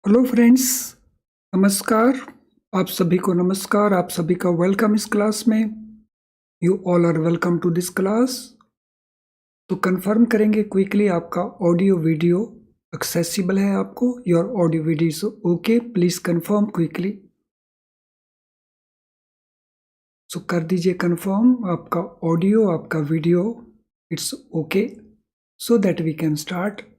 Hello friends, नमस्कार। आप सभी को नमस्कार। आप सभी का वेलकम इस क्लास में। You all are welcome to this class. तो कंफर्म करेंगे क्विकली आपका ऑडियो वीडियो एक्सेसिबल है आपको। Your audio video is okay, please confirm quickly. So कर दीजिए कंफर्म आपका ऑडियो आपका video it's okay, so that we can start.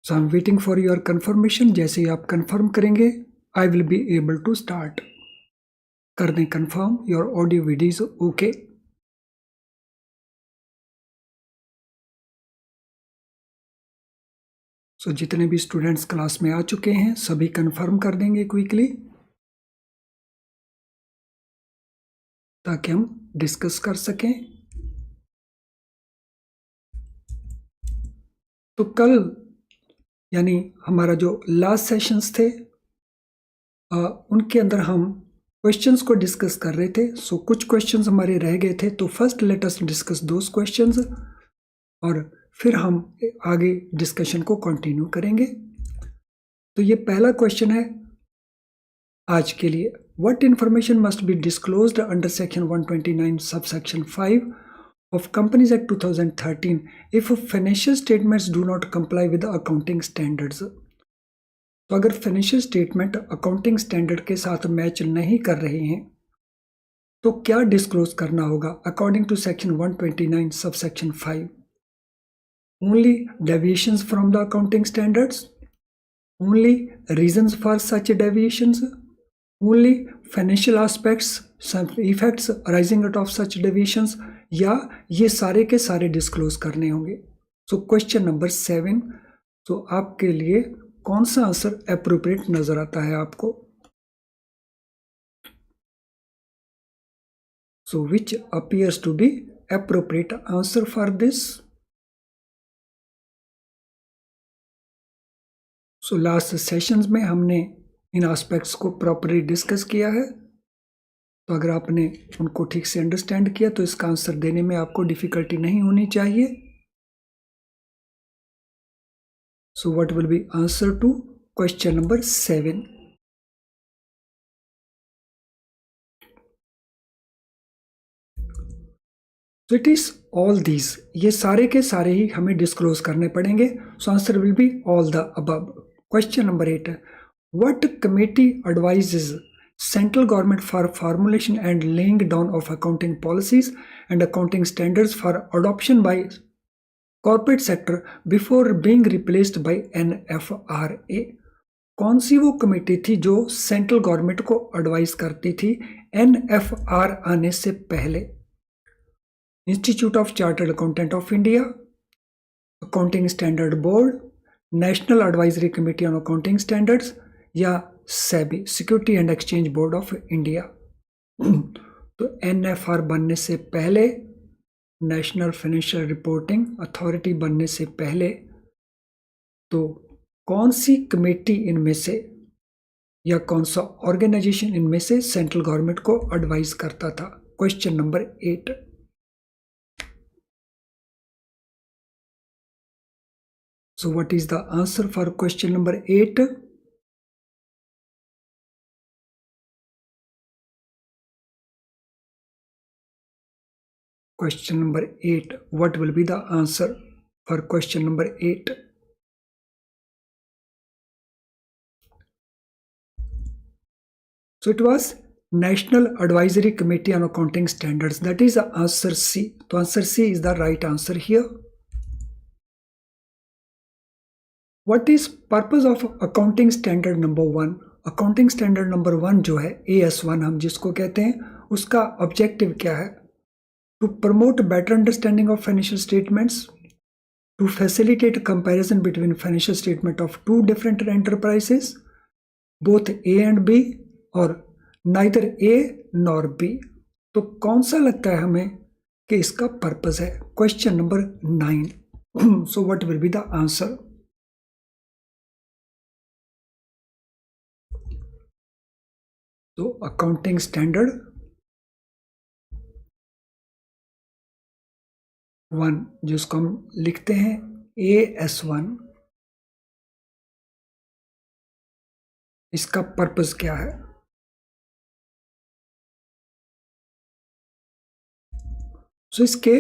So I am waiting for your confirmation. जैसे ही आप कंफर्म करेंगे I will be able to start. कर दें confirm, your audio video is okay. सो जितने भी स्टूडेंट्स क्लास में आ चुके हैं सभी कंफर्म कर देंगे क्विकली, ताकि हम डिस्कस कर सकें। तो कल यानी हमारा जो लास्ट सेशंस थे उनके अंदर हम क्वेश्चंस को डिस्कस कर रहे थे। सो कुछ क्वेश्चंस हमारे रह गए थे, तो first let us discuss those questions और फिर हम आगे डिस्कशन को कंटिन्यू करेंगे। तो ये पहला क्वेश्चन है आज के लिए। What information must be disclosed under Section 129 subsection 5 of Companies Act 2013 if financial statements do not comply with the accounting standards? तो अगर फाइनेंशियल स्टेटमेंट अकाउंटिंग स्टैंडर्ड के साथ मैच नहीं कर रहे हैं तो क्या डिस्क्लोज करना होगा according to section 129 subsection 5? Only deviations from the accounting standards, only reasons for such deviations, only financial aspects, some effects arising out of such deviations, या ये सारे के सारे डिस्क्लोज करने होंगे। सो क्वेश्चन नंबर 7, तो आपके लिए कौन सा आंसर एप्रोप्रिएट नजर आता है आपको? So which appears to be appropriate answer for this? So last sessions में हमने इन एस्पेक्ट्स को प्रॉपरली डिस्कस किया है, तो अगर आपने उनको ठीक से अंडरस्टैंड किया तो इसका आंसर देने में आपको डिफिकल्टी नहीं होनी चाहिए। So what will be answer to question number 7? So it is all these, ये सारे के सारे ही हमें डिस्क्लोज करने पड़ेंगे। So answer will be all the above. Question number 8, what committee advises central government for formulation and laying down of accounting policies and accounting standards for adoption by corporate sector before being replaced by NFRA? कौन सी वो committee थी जो central government को advice करती थी NFR आने से पहले? Institute of chartered accountant of India, accounting standard board, national advisory committee on accounting standards, या SEBI security and exchange board of India? तो NFR बनने से पहले, नेशनल फाइनेंशियल रिपोर्टिंग अथॉरिटी बनने से पहले, तो कौन सी कमेटी इनमें से या कौन सा ऑर्गेनाइजेशन इनमें से सेंट्रल गवर्नमेंट को एडवाइस करता था? Question number 8। So what is the answer for question number 8? Question number 8. What will be the answer for question number 8? So it was National Advisory Committee on Accounting Standards. That is the answer C. So answer C is the right answer here. What is purpose of accounting standard number 1? Accounting standard number 1 जो है AS1 हम जिसको कहते हैं, उसका objective क्या है? To promote better understanding of financial statements, to facilitate comparison between financial statement of two different enterprises, both A and B और नाइदर A नॉर B। तो कौन सा लगता है हमें कि इसका पर्पस है? Question number 9। So what will be the answer? तो अकाउंटिंग स्टैंडर्ड 1 जिसको हम लिखते हैं AS1, इसका पर्पस क्या है? सो इसके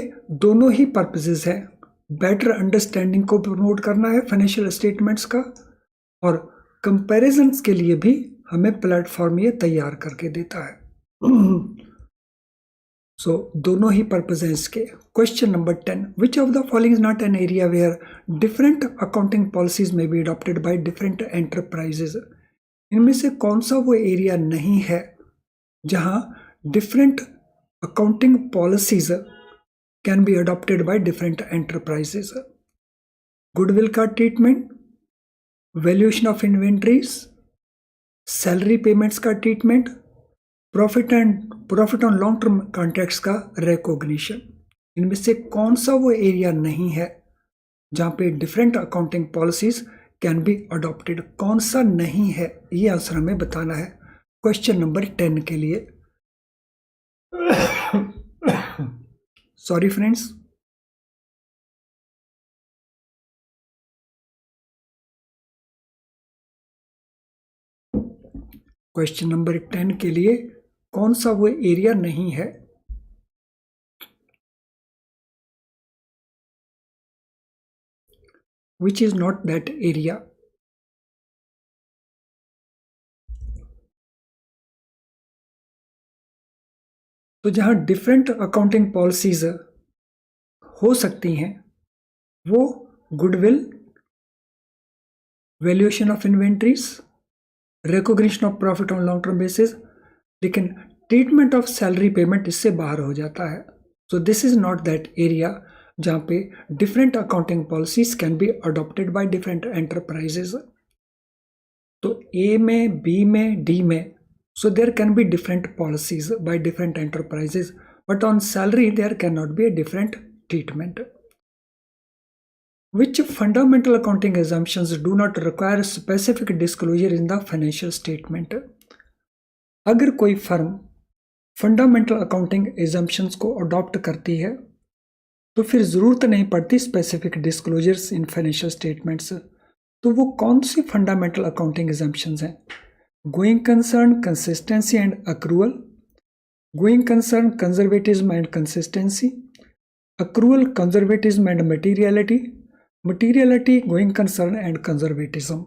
दोनों ही पर्पसेस हैं। बेटर अंडरस्टैंडिंग को प्रमोट करना है फाइनेंशियल स्टेटमेंट्स का, और कंपैरिजंस के लिए भी हमें प्लेटफॉर्म ये तैयार करके देता है। सो दोनों ही पर्पज हैं इसके। Question number 10, which of the following is not an area where different accounting policies में be adopted by different enterprises? इनमें से कौन सा वो एरिया नहीं है जहां different accounting policies can be adopted by different enterprises? Goodwill का treatment, valuation of inventories, salary payments का treatment, profit on long term contracts का रिकॉग्निशन। इनमें से कौन सा वो एरिया नहीं है जहां पे different accounting policies can be adopted? कौन सा नहीं है, ये आंसर हमें बताना है क्वेश्चन नंबर 10 के लिए। Sorry friends. क्वेश्चन नंबर 10 के लिए कौन सा वो एरिया नहीं है? Which is not that area? तो जहां डिफरेंट अकाउंटिंग पॉलिसीज हो सकती हैं वो goodwill, valuation of inventories, recognition of profit on long term basis, लेकिन ट्रीटमेंट ऑफ सैलरी पेमेंट इससे बाहर हो जाता है। So this is not that area जहां पे different accounting policies can be adopted by different enterprises. तो ए में, बी में, डी में, so there can be different policies by different enterprises, but on salary there cannot be a different treatment. Which fundamental accounting assumptions do not require specific disclosure in the financial statement? अगर कोई firm fundamental accounting assumptions को adopt करती है तो फिर ज़रूरत नहीं पड़ती specific disclosures in financial statements. तो वो कौन सी फंडामेंटल अकाउंटिंग एजम्पशंस हैं? Going concern, consistency and accrual, going concern, conservatism and consistency, accrual, conservatism and materiality, materiality, going concern and conservatism.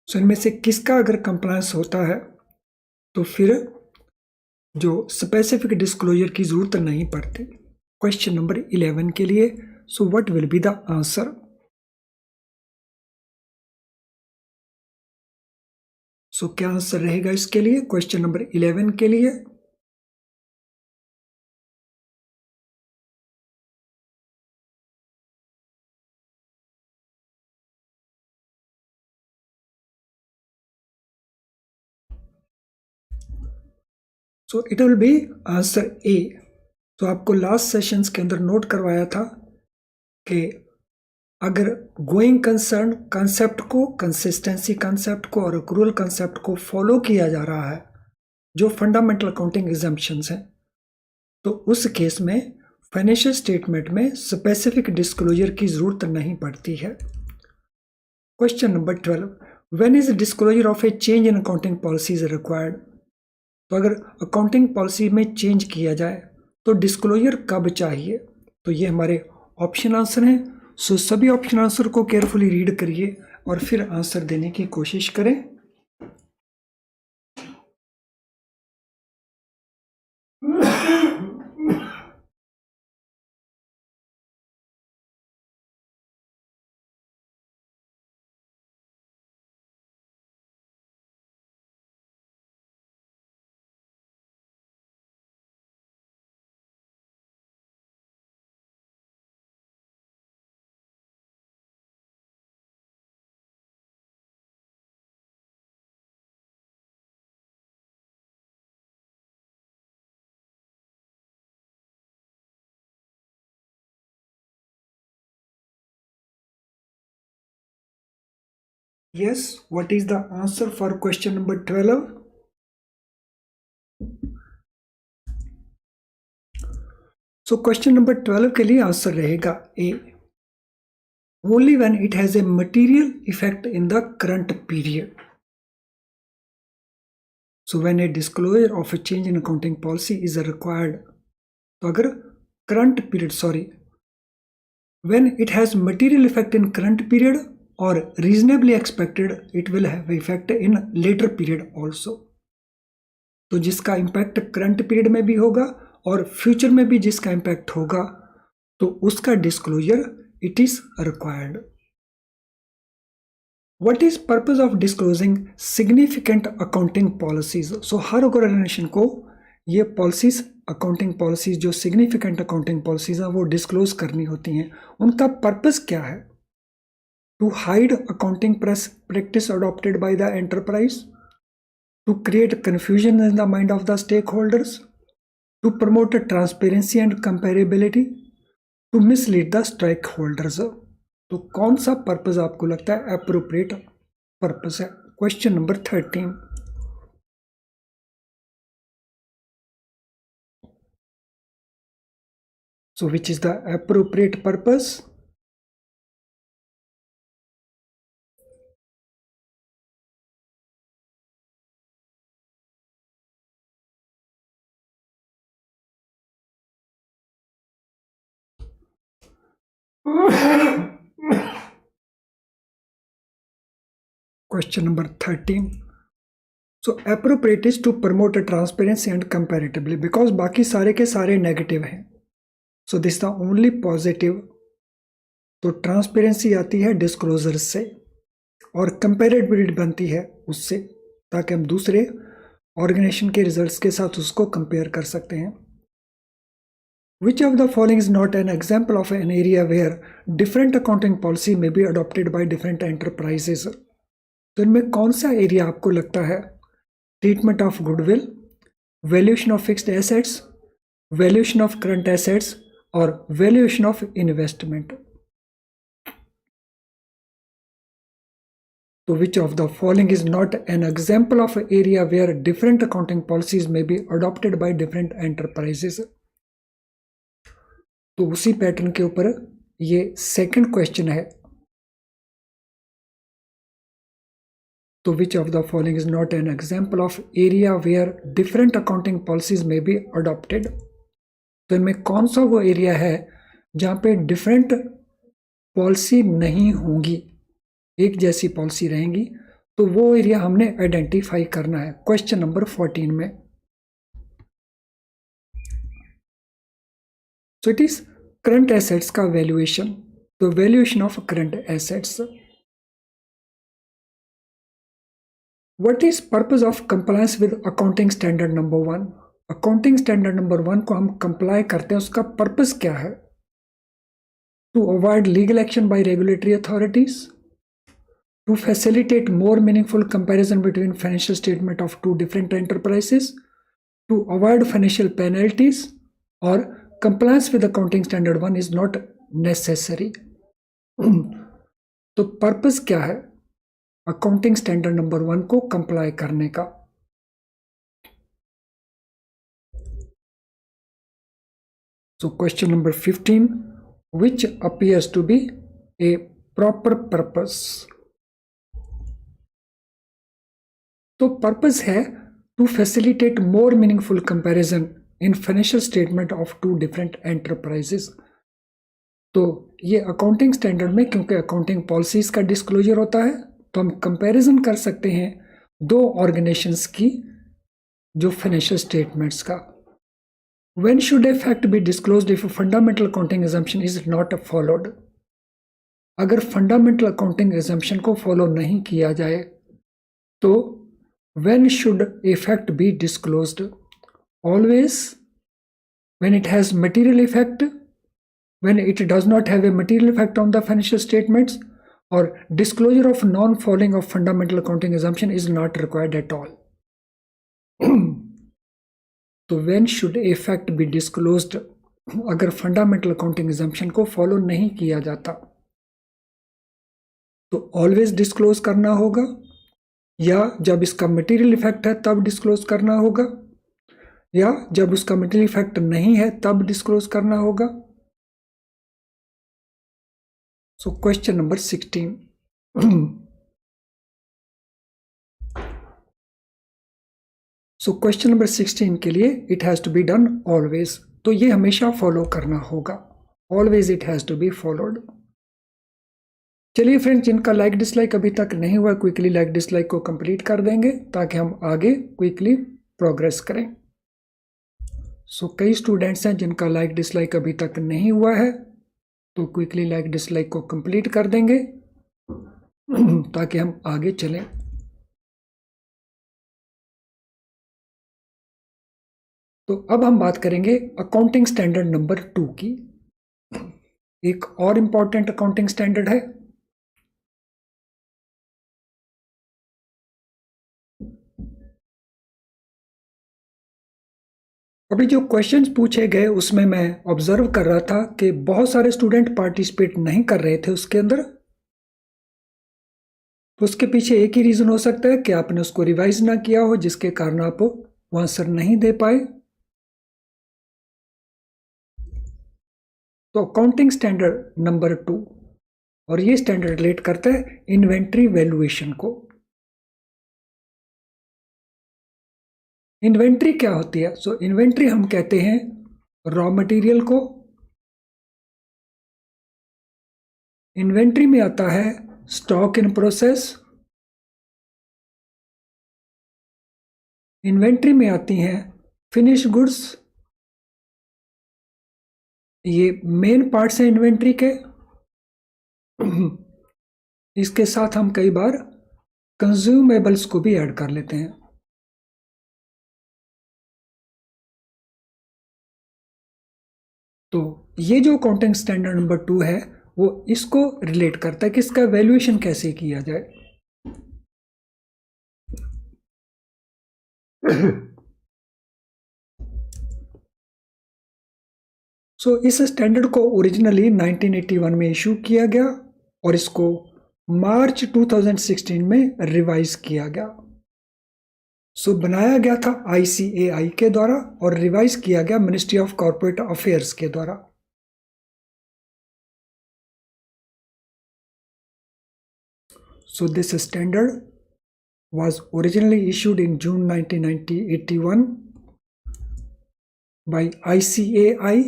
So इनमें से किसका अगर कंप्लायंस होता है तो फिर जो स्पेसिफिक डिस्क्लोजर की जरूरत नहीं पड़ती। क्वेश्चन नंबर 11 के लिए, so what will be the answer? So क्या आंसर रहेगा इसके लिए क्वेश्चन नंबर 11 के लिए? So it will be answer A. तो आपको लास्ट सेशंस के अंदर नोट करवाया था कि अगर गोइंग कंसर्न कंसेप्ट को, कंसिस्टेंसी कंसेप्ट को और अक्रूवल कंसेप्ट को फॉलो किया जा रहा है, जो फंडामेंटल अकाउंटिंग एग्जम्पशंस हैं, तो उस केस में फाइनेंशियल स्टेटमेंट में स्पेसिफिक डिस्क्लोजर की जरूरत नहीं पड़ती है। Question number 12, when is disclosure of A change in accounting policy is required? तो अगर अकाउंटिंग पॉलिसी में चेंज किया जाए तो डिस्क्लोजर कब चाहिए? तो ये हमारे ऑप्शन आंसर हैं। सो सभी ऑप्शन आंसर को केयरफुली रीड करिए और फिर आंसर देने की कोशिश करें। Yes, what is the answer for question number 12? So question number 12 के लिए आंसर रहेगा A. Only when it has a material effect in the current period. So when a disclosure of a change in accounting policy is required, तो अगर current period, when it has material effect in current period or reasonably expected it will have effect in later period also. तो जिसका impact current period में भी होगा और future में भी जिसका इम्पैक्ट होगा तो उसका disclosure it is required. What is purpose of disclosing significant accounting policies? So हर ऑर्गेनाइजेशन को ये पॉलिसीज, अकाउंटिंग पॉलिसीज जो सिग्निफिकेंट अकाउंटिंग पॉलिसीज हैं वो डिस्क्लोज करनी होती हैं. उनका पर्पस क्या है? To hide accounting practice adopted by the enterprise, to create confusion in the mind of the stakeholders, to promote transparency and comparability, to mislead the stakeholders. तो कौन सा पर्पस आपको लगता है अप्रोप्रिएट पर्पस है? Question number 13. So which is the appropriate purpose? Question number 13. So appropriate is to promote a transparency and comparability because बाकी सारे के सारे नेगेटिव हैं. So this is the only positive. तो ट्रांसपेरेंसी आती है डिस्क्लोजर से और कंपेरेबिलिटी बनती है उससे, ताकि हम दूसरे ऑर्गेनाइजेशन के रिजल्ट्स के साथ उसको कंपेयर कर सकते हैं. Which of the following is not an example of an area where different accounting policy may be adopted by different enterprises? तो इनमें कौन सा एरिया आपको लगता है? Treatment of goodwill, valuation of fixed assets, valuation of current assets और valuation of investment. तो which of the following is not an example of an area where different accounting policies may be adopted by different enterprises? तो उसी pattern के ऊपर ये second question है. तो which of the following is not an example of area where different accounting policies may be adopted? तो इनमें कौन सा वो एरिया है जहां पे डिफरेंट पॉलिसी नहीं होंगी, एक जैसी पॉलिसी रहेंगी? तो वो एरिया हमने आइडेंटिफाई करना है क्वेश्चन नंबर 14 में. So it is current assets का वैल्यूएशन. तो valuation of current assets. What is purpose of compliance with accounting standard number 1? Accounting standard number 1 को हम कंप्लाई करते हैं, उसका पर्पस क्या है? To avoid legal action by regulatory authorities, to facilitate more meaningful comparison between financial statement of two different enterprises, to avoid financial penalties, और compliance with accounting standard 1 is not necessary. तो purpose क्या है accounting standard number 1 को comply करने का? So question number 15, which appears to be a proper purpose? तो purpose है to facilitate more meaningful comparison in financial statement of two different enterprises. तो ये अकाउंटिंग स्टैंडर्ड में क्योंकि अकाउंटिंग पॉलिसीज का डिस्क्लोजर होता है तो हम कंपैरिजन कर सकते हैं दो ऑर्गेनाइजेशंस की जो फाइनेंशियल स्टेटमेंट्स का. When should a fact be disclosed if a fundamental accounting assumption is not followed? अगर फंडामेंटल अकाउंटिंग assumption को फॉलो नहीं किया जाए तो when should a fact be disclosed? Always when it has material effect, when it does not have a material effect on the financial statements, or disclosure of non-following of fundamental accounting assumption is not required at all. तो when should a fact be disclosed? अगर fundamental accounting assumption को follow नहीं किया जाता. तो always disclose करना होगा, या जब इसका मटेरियल इफेक्ट है तब डिस्क्लोज करना होगा, या जब उसका मटेरियल इफेक्ट नहीं है तब डिस्क्लोज करना होगा। So question number 16। So question number 16 के लिए it has to be done always, तो ये हमेशा फॉलो करना होगा, always it has to be followed. चलिए फ्रेंड्स, जिनका लाइक डिसलाइक अभी तक नहीं हुआ क्विकली लाइक डिसलाइक को कंप्लीट कर देंगे ताकि हम आगे क्विकली प्रोग्रेस करें। सो कई स्टूडेंट्स हैं जिनका लाइक डिसलाइक अभी तक नहीं हुआ है, तो क्विकली लाइक डिसलाइक को कंप्लीट कर देंगे ताकि हम आगे चलें। तो अब हम बात करेंगे अकाउंटिंग स्टैंडर्ड नंबर 2 की। एक और इंपॉर्टेंट अकाउंटिंग स्टैंडर्ड है। अभी जो क्वेश्चंस पूछे गए उसमें मैं ऑब्जर्व कर रहा था कि बहुत सारे स्टूडेंट पार्टिसिपेट नहीं कर रहे थे उसके अंदर। तो उसके पीछे एक ही रीजन हो सकता है कि आपने उसको रिवाइज ना किया हो, जिसके कारण आप वो आंसर नहीं दे पाए। तो अकाउंटिंग स्टैंडर्ड नंबर 2, और ये स्टैंडर्ड रिलेट करता है इन्वेंट्री वैल्यूएशन को। इन्वेंट्री क्या होती है? सो इन्वेंट्री हम कहते हैं रॉ मटेरियल को। इन्वेंट्री में आता है स्टॉक इन प्रोसेस। इन्वेंट्री में आती हैं फिनिश गुड्स। ये मेन पार्ट्स हैं इन्वेंट्री के। इसके साथ हम कई बार कंज्यूमेबल्स को भी ऐड कर लेते हैं। तो ये जो अकाउंटिंग स्टैंडर्ड नंबर 2 है वो इसको रिलेट करता है कि इसका वैल्यूएशन कैसे किया जाए। सो इस स्टैंडर्ड को ओरिजिनली 1981 में इशू किया गया और इसको मार्च 2016 में रिवाइज किया गया। सो बनाया गया था ICAI के द्वारा और रिवाइज किया गया मिनिस्ट्री ऑफ कॉर्पोरेट अफेयर्स के द्वारा। सो this standard was originally issued in June 1981 by ICAI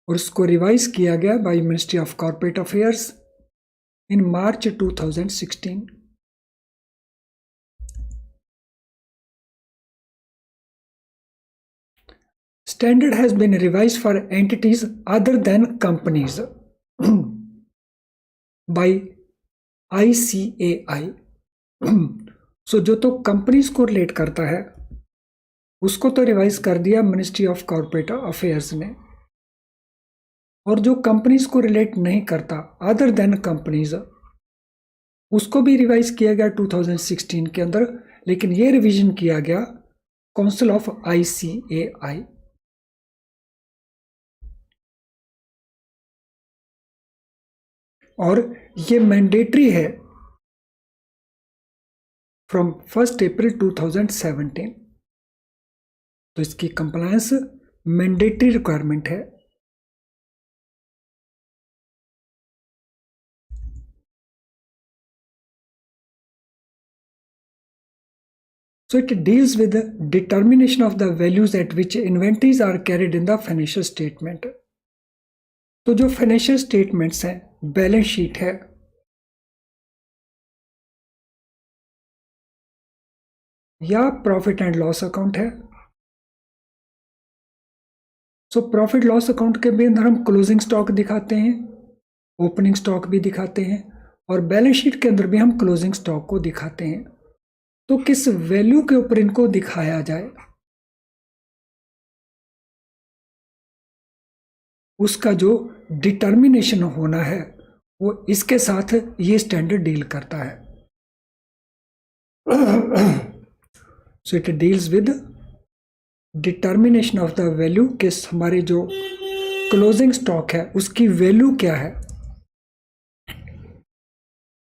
और इसको रिवाइज किया गया by ministry of corporate affairs in March 2016। Standard has been revised for entities other than companies by ICAI। सो जो तो companies को relate करता है उसको तो रिवाइज कर दिया मिनिस्ट्री ऑफ कॉर्पोरेट अफेयर्स ने, और जो कंपनीज को रिलेट नहीं करता अदर देन कंपनीज उसको भी रिवाइज किया गया 2016 के अंदर, लेकिन ये रिवीजन किया गया काउंसिल ऑफ ICAI। और ये मैंडेटरी है फ्रॉम 1 अप्रैल 2017। तो इसकी कंप्लायंस मैंडेटरी रिक्वायरमेंट है। So it deals with the determination of the values at which inventories are carried in the financial statement। तो जो फाइनेंशियल स्टेटमेंट्स हैं, बैलेंस शीट है, या प्रॉफिट एंड लॉस अकाउंट है। सो प्रॉफिट लॉस अकाउंट के भी अंदर हम क्लोजिंग स्टॉक दिखाते हैं, ओपनिंग स्टॉक भी दिखाते हैं, और बैलेंस शीट के अंदर भी हम क्लोजिंग स्टॉक को दिखाते हैं। तो किस वैल्यू के ऊपर इनको दिखाया जाए उसका जो डिटर्मिनेशन होना है वो इसके साथ ये स्टैंडर्ड डील करता है। So it deals with determination of the value के हमारे जो क्लोजिंग स्टॉक है उसकी वैल्यू क्या है,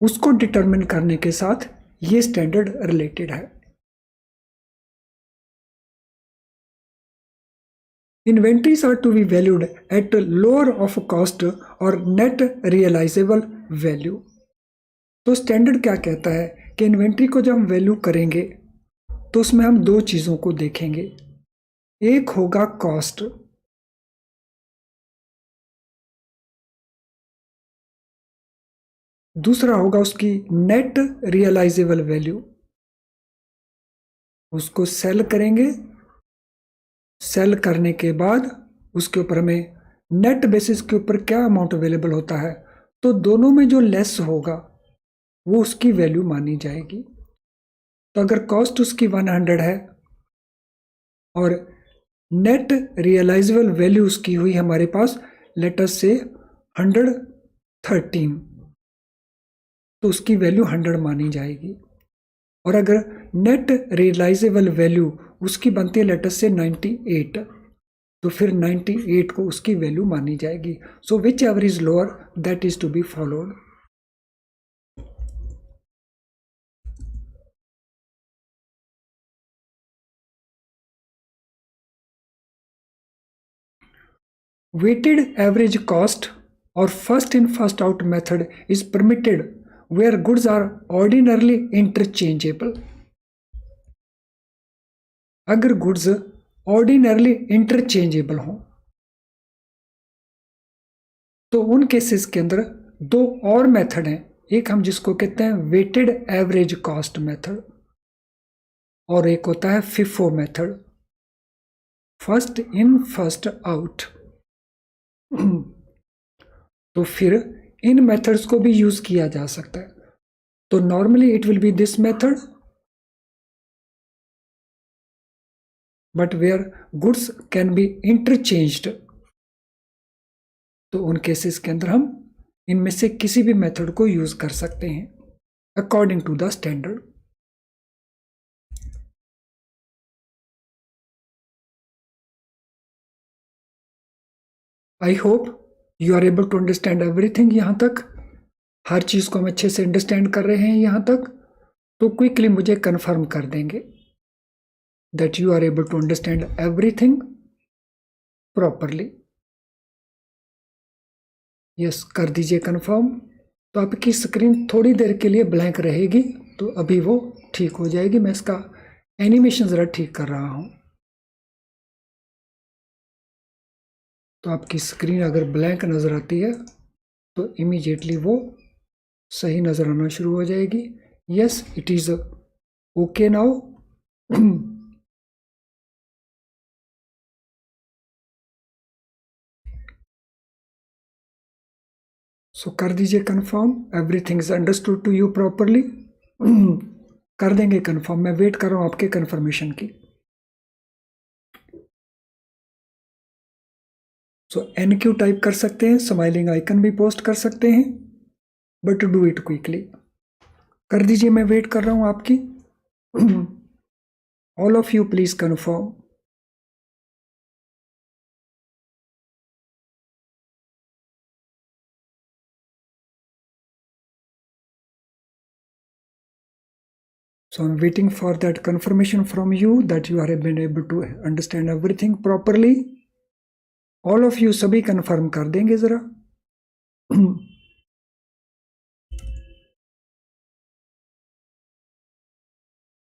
उसको डिटरमिन करने के साथ ये स्टैंडर्ड रिलेटेड है। Inventories are to be valued at lower of cost और net realizable value। तो स्टैंडर्ड क्या कहता है कि इन्वेंट्री को जब हम वैल्यू करेंगे तो उसमें हम दो चीज़ों को देखेंगे, एक होगा कॉस्ट, दूसरा होगा उसकी नेट रियलाइजेबल वैल्यू। उसको सेल करेंगे, सेल करने के बाद उसके ऊपर हमें नेट बेसिस के ऊपर क्या अमाउंट अवेलेबल होता है, तो दोनों में जो लेस होगा वो उसकी वैल्यू मानी जाएगी। तो अगर कॉस्ट उसकी 100 है और नेट रियलाइजेबल वैल्यू उसकी हुई हमारे पास लेट अस से 113, तो उसकी वैल्यू 100 मानी जाएगी। और अगर नेट रियलाइजेबल वैल्यू उसकी बनती है लेट अस से 98, तो फिर 98 को उसकी वैल्यू मानी जाएगी। So whichever is lower that is to be followed. Weighted average cost or first in first out method is permitted where goods are ordinarily interchangeable। अगर गुड्स ऑर्डिनरली इंटरचेंजेबल हों तो उन केसेस के अंदर दो और मेथड हैं, एक हम जिसको कहते हैं वेटेड एवरेज कॉस्ट मेथड और एक होता है FIFO method, first in first out. तो फिर इन मेथड्स को भी यूज किया जा सकता है। तो normally it will be this method, but where goods can be interchanged, तो उन केसेस के अंदर हम इनमें से किसी भी मेथड को यूज कर सकते हैं according to the standard. I hope you are able to understand everything. यहां तक हर चीज को हम अच्छे से अंडरस्टैंड कर रहे हैं यहां तक, तो क्विकली मुझे कंफर्म कर देंगे that you are able to understand everything properly. Yes, कर दीजिए कंफर्म। तो आपकी स्क्रीन थोड़ी देर के लिए ब्लैंक रहेगी, तो अभी वो ठीक हो जाएगी। मैं इसका एनिमेशन ज़रा ठीक कर रहा हूँ। तो आपकी स्क्रीन अगर ब्लैंक नज़र आती है तो इमीडिएटली वो सही नज़र आना शुरू हो जाएगी। Yes, it is okay now. So कर दीजिए confirm, everything is understood to you properly. कर देंगे कंफर्म, मैं वेट कर रहा हूँ आपके कंफर्मेशन की। सो NQ टाइप कर सकते हैं, स्माइलिंग आइकन भी पोस्ट कर सकते हैं, बट डू इट क्विकली। कर दीजिए, मैं वेट कर रहा हूँ आपकी। All of you please confirm. So I'm waiting for that confirmation from you that you are been able to understand everything properly. All of you सभी confirm कर देंगे जरा।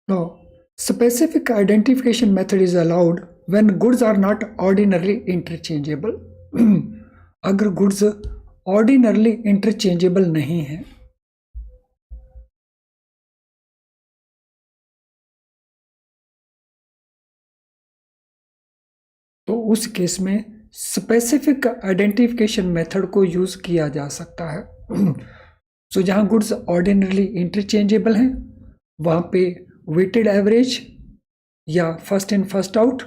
Now, specific identification method is allowed when goods are not ordinarily interchangeable। अगर goods ordinarily interchangeable नहीं है तो उस case में स्पेसिफिक आइडेंटिफिकेशन मेथड को यूज किया जा सकता है। सो जहां गुड्स ऑर्डिनरली इंटरचेंजेबल हैं वहां पे वेटेड एवरेज या फर्स्ट इन फर्स्ट आउट,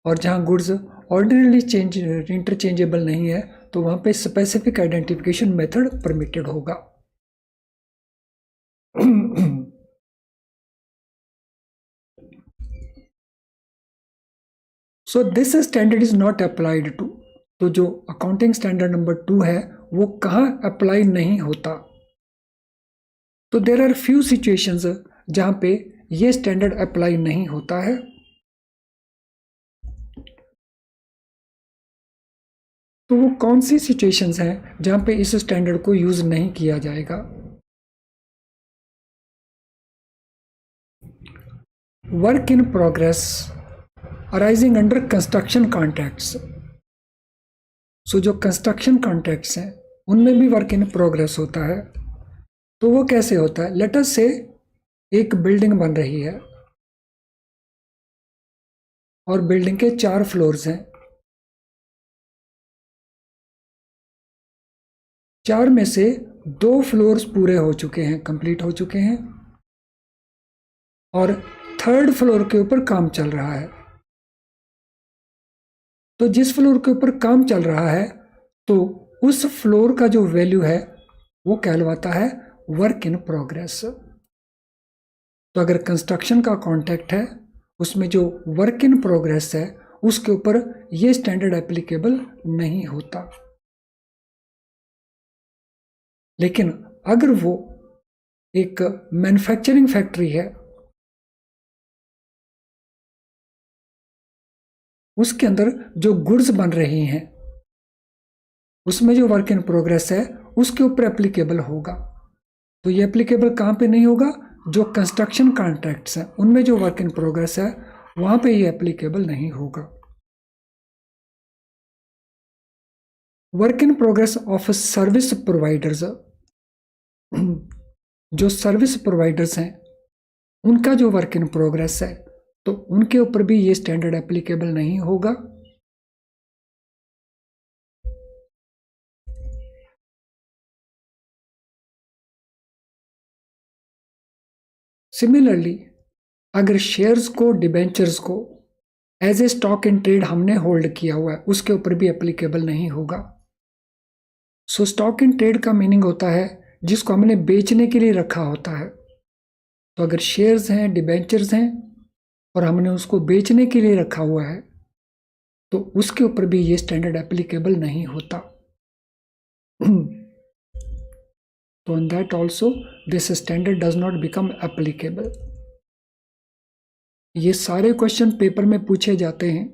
और जहां गुड्स ऑर्डिनरली इंटरचेंजेबल नहीं है तो वहां पे स्पेसिफिक आइडेंटिफिकेशन मेथड परमिटेड होगा। So this standard is not applied to, तो जो अकाउंटिंग स्टैंडर्ड नंबर 2 है वो कहाँ अप्लाई नहीं होता? तो देर आर फ्यू सिचुएशंस जहां पे ये स्टैंडर्ड अप्लाई नहीं होता है। तो वो कौन सी सिचुएशंस हैं जहां पे इस स्टैंडर्ड को यूज नहीं किया जाएगा? Work in progress arising under construction contracts. So जो कंस्ट्रक्शन कॉन्ट्रैक्ट्स हैं उनमें भी वर्क इन प्रोग्रेस होता है। तो वो कैसे होता है? लेट अस से एक बिल्डिंग बन रही है और बिल्डिंग के 4 फ्लोर्स हैं। 4 में से 2 फ्लोर्स पूरे हो चुके हैं, कंप्लीट हो चुके हैं, और 3rd फ्लोर के ऊपर काम चल रहा है। तो जिस फ्लोर के ऊपर काम चल रहा है तो उस फ्लोर का जो वैल्यू है वो कहलवाता है वर्क इन प्रोग्रेस। तो अगर कंस्ट्रक्शन का कॉन्ट्रैक्ट है उसमें जो वर्क इन प्रोग्रेस है उसके ऊपर ये स्टैंडर्ड एप्लीकेबल नहीं होता। लेकिन अगर वो एक मैन्युफैक्चरिंग फैक्ट्री है, उसके अंदर जो गुड्स बन रही हैं उसमें जो वर्क इन प्रोग्रेस है उसके ऊपर एप्लीकेबल होगा। तो ये एप्लीकेबल कहाँ पे नहीं होगा? जो कंस्ट्रक्शन कॉन्ट्रैक्ट्स हैं उनमें जो वर्क इन प्रोग्रेस है वहां पे ये एप्लीकेबल नहीं होगा। Work in progress of service providers, जो सर्विस प्रोवाइडर्स हैं उनका जो वर्क इन प्रोग्रेस है तो उनके ऊपर भी ये स्टैंडर्ड एप्लीकेबल नहीं होगा। सिमिलरली अगर शेयर्स को, डिबेंचर्स को as a stock in trade हमने होल्ड किया हुआ है उसके ऊपर भी एप्लीकेबल नहीं होगा। सो स्टॉक इन ट्रेड का मीनिंग होता है जिसको हमने बेचने के लिए रखा होता है। तो अगर शेयर्स हैं, डिबेंचर्स हैं और हमने उसको बेचने के लिए रखा हुआ है तो उसके ऊपर भी ये स्टैंडर्ड एप्लीकेबल नहीं होता। तो in that also this standard does not become applicable. ये सारे क्वेश्चन पेपर में पूछे जाते हैं।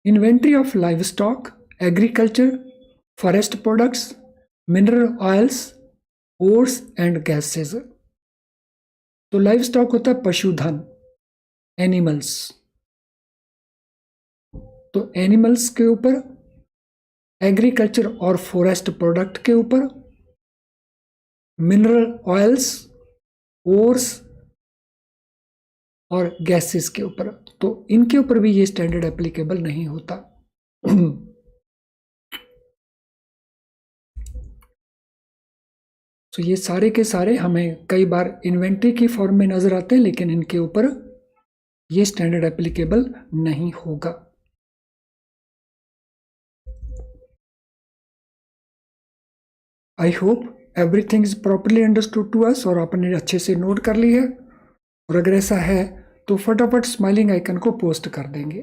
Inventory of live stock, agriculture, forest products, mineral oils, oats and gases. तो लाइव स्टॉक होता है पशुधन, एनिमल्स। तो एनिमल्स के ऊपर, एग्रीकल्चर और फॉरेस्ट प्रोडक्ट के ऊपर, मिनरल ऑयल्स, ओर्स और गैसेस के ऊपर। तो इनके ऊपर भी ये स्टैंडर्ड एप्लीकेबल नहीं होता। तो ये सारे के सारे हमें कई बार इन्वेंट्री की फॉर्म में नजर आते हैं लेकिन इनके ऊपर ये स्टैंडर्ड एप्लीकेबल नहीं होगा। I hope everything is properly understood to us और आपने अच्छे से नोट कर ली है। और अगर ऐसा है तो फटाफट स्माइलिंग आइकन को पोस्ट कर देंगे।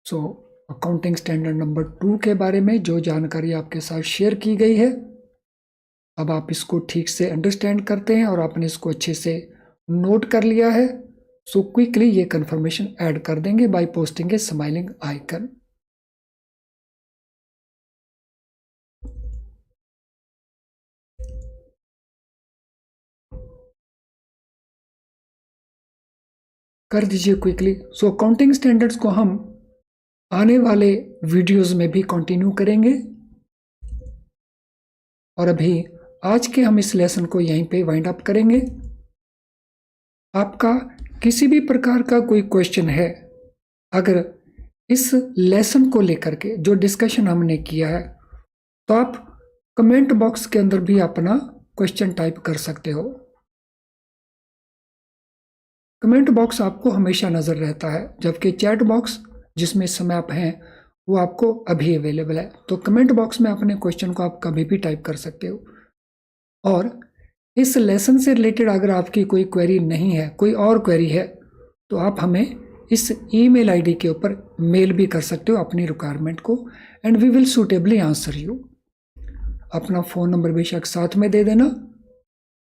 सो अकाउंटिंग स्टैंडर्ड नंबर 2 के बारे में जो जानकारी आपके साथ शेयर की गई है, अब आप इसको ठीक से अंडरस्टैंड करते हैं और आपने इसको अच्छे से नोट कर लिया है। सो क्विकली ये कंफर्मेशन ऐड कर देंगे बाय पोस्टिंग ए स्माइलिंग आइकन। कर दीजिए क्विकली। सो अकाउंटिंग स्टैंडर्ड्स को हम आने वाले वीडियोस में भी कंटिन्यू करेंगे और अभी आज के हम इस लेसन को यहीं पे वाइंड अप करेंगे। आपका किसी भी प्रकार का कोई क्वेश्चन है, अगर इस लेसन को लेकर के जो डिस्कशन हमने किया है, तो आप कमेंट बॉक्स के अंदर भी अपना क्वेश्चन टाइप कर सकते हो। कमेंट बॉक्स आपको हमेशा नजर रहता है, जबकि चैट बॉक्स जिसमें इस समय आप हैं वो आपको अभी अवेलेबल है। तो कमेंट बॉक्स में अपने क्वेश्चन को आप कभी भी टाइप कर सकते हो। और इस लेसन से रिलेटेड अगर आपकी कोई क्वेरी नहीं है, कोई और क्वेरी है, तो आप हमें इस ईमेल आईडी के ऊपर मेल भी कर सकते हो अपनी रिक्वायरमेंट को, and we will suitably answer you. अपना फ़ोन नंबर बेशक साथ में दे देना,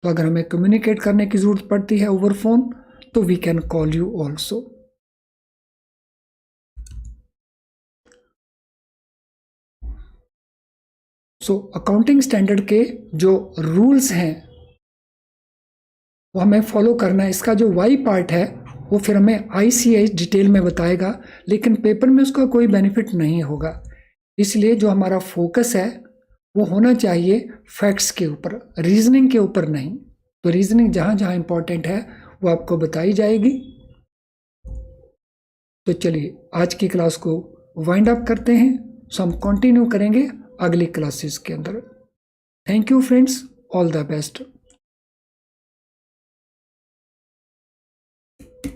तो अगर हमें कम्युनिकेट करने की ज़रूरत पड़ती है ओवर फोन, तो we can call you also. So accounting standard के जो रूल्स हैं वो हमें फॉलो करना है। इसका जो वाई पार्ट है वो फिर हमें ICAI डिटेल में बताएगा, लेकिन पेपर में उसका कोई बेनिफिट नहीं होगा। इसलिए जो हमारा फोकस है वो होना चाहिए फैक्ट्स के ऊपर, रीजनिंग के ऊपर नहीं। तो रीजनिंग जहाँ जहाँ इंपॉर्टेंट है वो आपको बताई जाएगी। तो चलिए आज की क्लास को वाइंड अप करते हैं। सो हम कंटिन्यू करेंगे अगली क्लासेस के अंदर। Thank you friends, all the best.